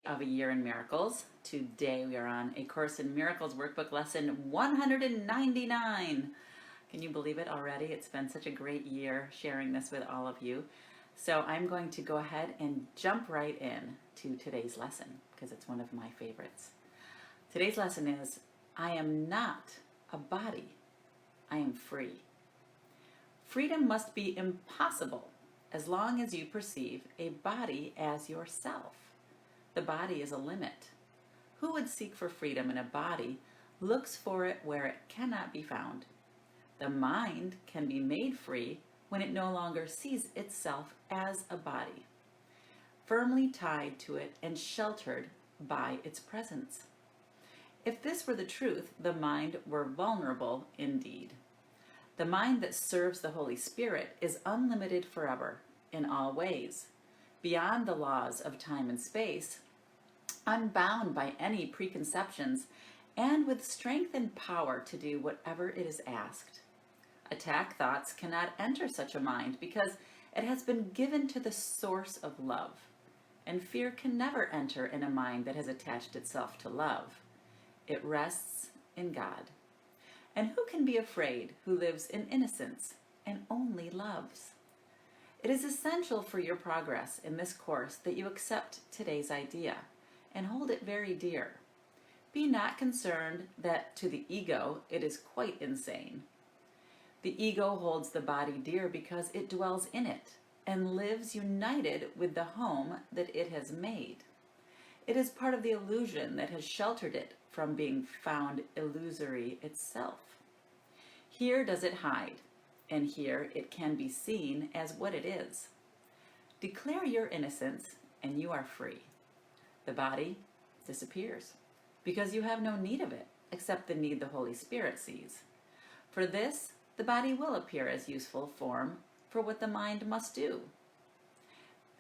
of A Year in Miracles. Today we are on A Course in Miracles workbook lesson 199. Can you believe it already? It's been such a great year sharing this with all of you. So I'm going to go ahead and jump right in to today's lesson because it's one of my favorites. Today's lesson is, I am not a body, I am free. Freedom must be impossible as long as you perceive a body as yourself. The body is a limit. Who would seek for freedom in a body looks for it where it cannot be found. The mind can be made free when it no longer sees itself as a body, firmly tied to it and sheltered by its presence. If this were the truth, the mind were vulnerable indeed. The mind that serves the Holy Spirit is unlimited forever, in all ways, beyond the laws of time and space, unbound by any preconceptions, and with strength and power to do whatever it is asked. Attack thoughts cannot enter such a mind because it has been given to the source of love, and fear can never enter in a mind that has attached itself to love. It rests in God. And who can be afraid who lives in innocence and only loves? It is essential for your progress in this course that you accept today's idea and hold it very dear. Be not concerned that to the ego it is quite insane. The ego holds the body dear because it dwells in it and lives united with the home that it has made. It is part of the illusion that has sheltered it from being found illusory itself. Here does it hide, and here it can be seen as what it is. Declare your innocence, and you are free. The body disappears, because you have no need of it, except the need the Holy Spirit sees. For this, the body will appear as useful form for what the mind must do.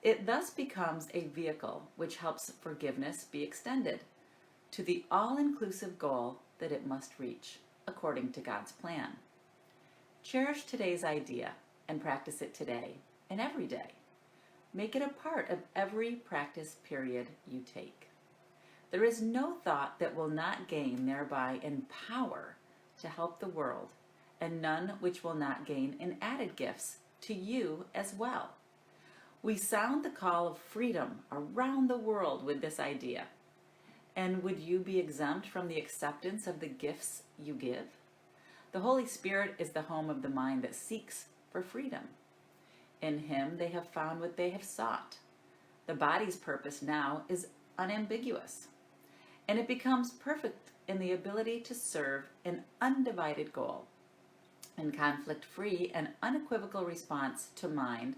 It thus becomes a vehicle which helps forgiveness be extended to the all-inclusive goal that it must reach, according to God's plan. Cherish today's idea and practice it today and every day. Make it a part of every practice period you take. There is no thought that will not gain thereby in power to help the world, and none which will not gain in added gifts to you as well. We sound the call of freedom around the world with this idea. And would you be exempt from the acceptance of the gifts you give? The Holy Spirit is the home of the mind that seeks for freedom. In Him they have found what they have sought. The body's purpose now is unambiguous, and it becomes perfect in the ability to serve an undivided goal. In conflict-free and unequivocal response to mind,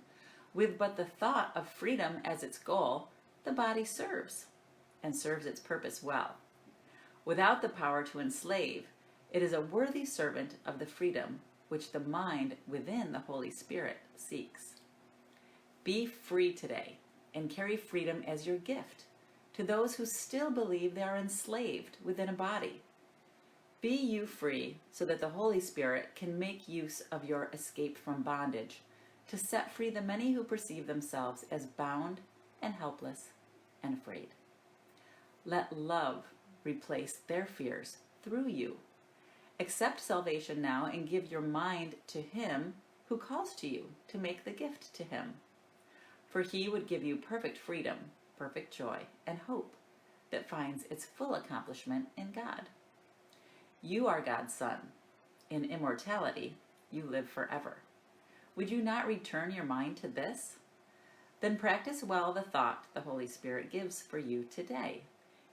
with but the thought of freedom as its goal, the body serves, and serves its purpose well. Without the power to enslave, it is a worthy servant of the freedom which the mind within the Holy Spirit seeks. Be free today, and carry freedom as your gift to those who still believe they are enslaved within a body. Be you free so that the Holy Spirit can make use of your escape from bondage to set free the many who perceive themselves as bound and helpless and afraid. Let love replace their fears through you. Accept salvation now and give your mind to Him who calls to you to make the gift to Him. For He would give you perfect freedom, perfect joy, and hope that finds its full accomplishment in God. You are God's Son. In immortality, you live forever. Would you not return your mind to this? Then practice well the thought the Holy Spirit gives for you today.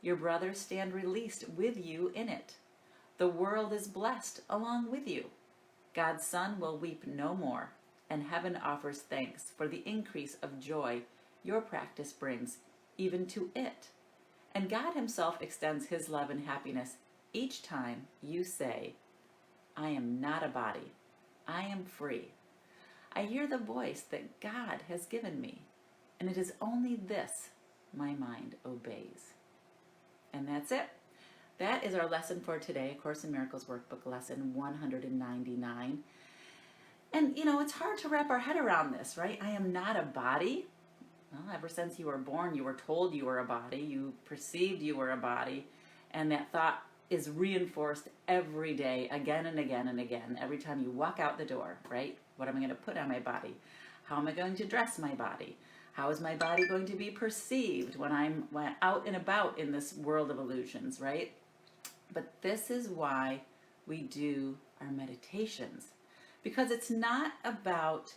Your brothers stand released with you in it. The world is blessed along with you. God's Son will weep no more, and heaven offers thanks for the increase of joy your practice brings even to it. And God Himself extends His love and happiness each time you say, I am not a body, I am free. I hear the voice that God has given me, and it is only this my mind obeys. And that's it. That is our lesson for today, A Course in Miracles workbook lesson 199. And it's hard to wrap our head around this, right? I am not a body. Well, ever since you were born, you were told you were a body, you perceived you were a body, and that thought is reinforced every day, again and again and again, every time you walk out the door, right? What am I going to put on my body? How am I going to dress my body? How is my body going to be perceived when I'm out and about in this world of illusions, right? But this is why we do our meditations, because it's not about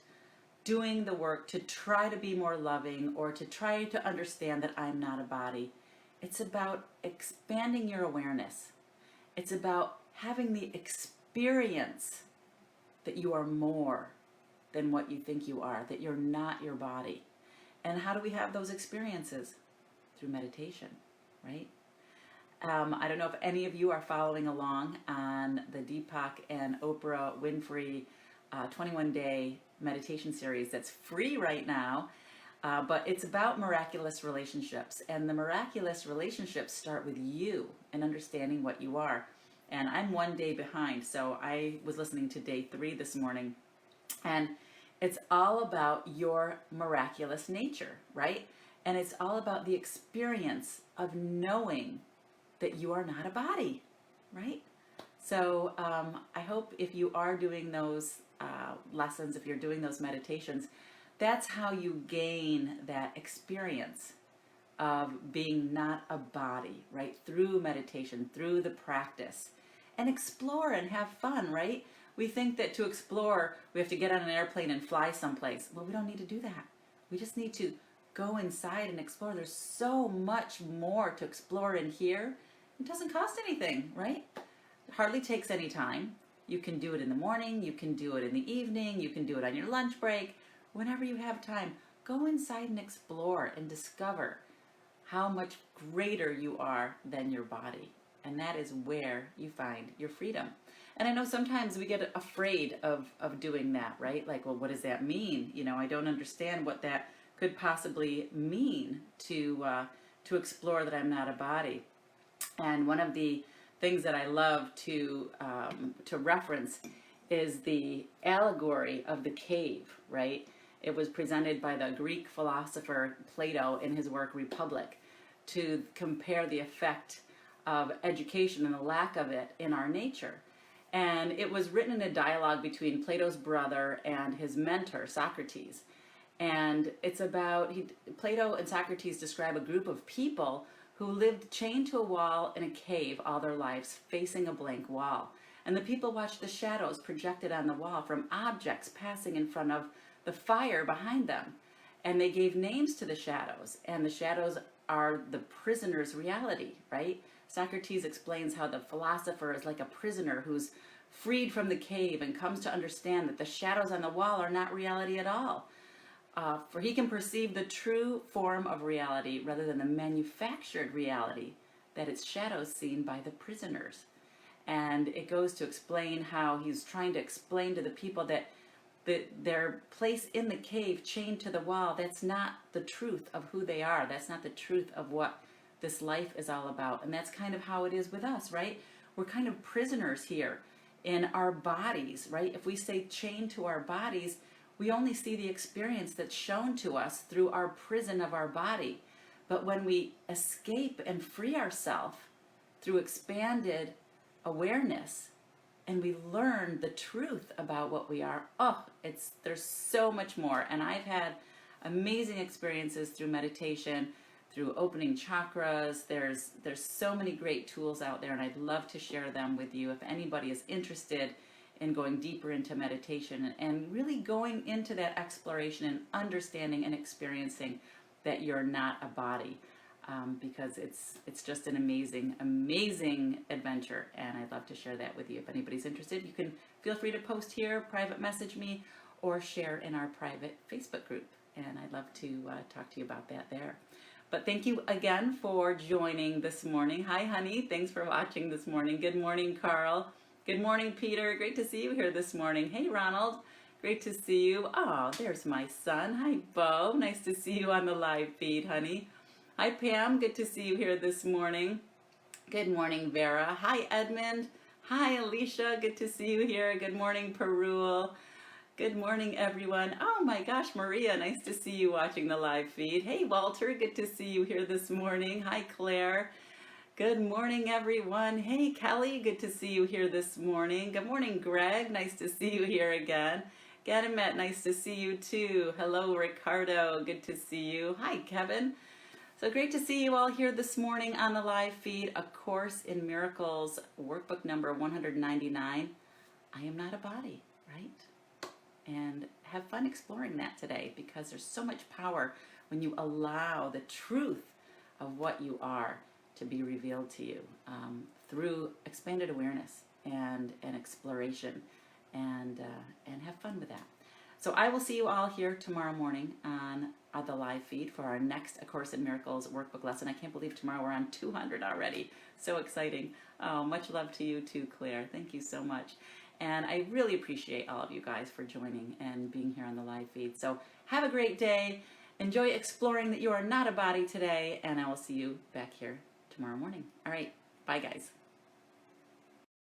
doing the work to try to be more loving or to try to understand that I'm not a body. It's about expanding your awareness. It's about having the experience that you are more than what you think you are, that you're not your body. And how do we have those experiences? Through meditation, right? I don't know if any of you are following along on the Deepak and Oprah Winfrey 21-day meditation series that's free right now, but it's about miraculous relationships. And the miraculous relationships start with you and understanding what you are. And I'm 1 day behind, so I was listening to day 3 this morning. And it's all about your miraculous nature, right? And it's all about the experience of knowing that you are not a body, right? So I hope if you are doing those lessons, if you're doing those meditations, that's how you gain that experience of being not a body, right? Through meditation, through the practice. And explore and have fun, right? We think that to explore, we have to get on an airplane and fly someplace. Well, we don't need to do that. We just need to go inside and explore. There's so much more to explore in here. It doesn't cost anything, right? It hardly takes any time. You can do it in the morning, you can do it in the evening, you can do it on your lunch break. Whenever you have time, go inside and explore and discover how much greater you are than your body. And that is where you find your freedom. And I know sometimes we get afraid of doing that, right? Like, well, what does that mean? You know, I don't understand what that could possibly mean to explore that I'm not a body. And one of the things that I love to reference is the allegory of the cave, right? It was presented by the Greek philosopher Plato in his work Republic to compare the effect of education and the lack of it in our nature. And it was written in a dialogue between Plato's brother and his mentor, Socrates. And it's about, Plato and Socrates describe a group of people who lived chained to a wall in a cave all their lives, facing a blank wall. And the people watched the shadows projected on the wall from objects passing in front of the fire behind them. And they gave names to the shadows, and the shadows are the prisoner's reality, right? Socrates explains how the philosopher is like a prisoner who's freed from the cave and comes to understand that the shadows on the wall are not reality at all. For he can perceive the true form of reality rather than the manufactured reality that its shadows seen by the prisoners. And it goes to explain how he's trying to explain to the people that their place in the cave chained to the wall, that's not the truth of who they are. That's not the truth of what this life is all about. And that's kind of how it is with us, right? We're kind of prisoners here in our bodies, right? If we stay chained to our bodies, we only see the experience that's shown to us through our prison of our body. But when we escape and free ourselves through expanded awareness, and we learn the truth about what we are, there's so much more. And I've had amazing experiences through meditation, through opening chakras. There's so many great tools out there, and I'd love to share them with you if anybody is interested in going deeper into meditation and really going into that exploration and understanding and experiencing that you're not a body. Because it's just an amazing adventure, and I'd love to share that with you. If anybody's interested, you can feel free to post here, private message me, or share in our private Facebook group, and I'd love to talk to you about that there. But thank you again for joining this morning. Hi, honey. Thanks for watching this morning. Good morning, Carl. Good morning, Peter. Great to see you here this morning. Hey, Ronald. Great to see you. Oh, there's my son. Hi, Bo. Nice to see you on the live feed, honey. Hi, Pam. Good to see you here this morning. Good morning, Vera. Hi, Edmund. Hi, Alicia. Good to see you here. Good morning, Perul. Good morning, everyone. Oh my gosh, Maria, nice to see you watching the live feed. Hey, Walter, good to see you here this morning. Hi, Claire. Good morning, everyone. Hey, Kelly, good to see you here this morning. Good morning, Greg. Nice to see you here again. Gadamet, nice to see you too. Hello, Ricardo. Good to see you. Hi, Kevin. So great to see you all here this morning on the live feed. A Course in Miracles, workbook number 199. I am not a body, right? And have fun exploring that today, because there's so much power when you allow the truth of what you are to be revealed to you through expanded awareness and exploration, and have fun with that. So I will see you all here tomorrow morning on the live feed for our next A Course in Miracles workbook lesson. I can't believe tomorrow we're on 200 already. So exciting. Oh, much love to you too, Claire. Thank you so much. And I really appreciate all of you guys for joining and being here on the live feed. So have a great day. Enjoy exploring that you are not a body today, and I will see you back here tomorrow morning. All right. Bye, guys.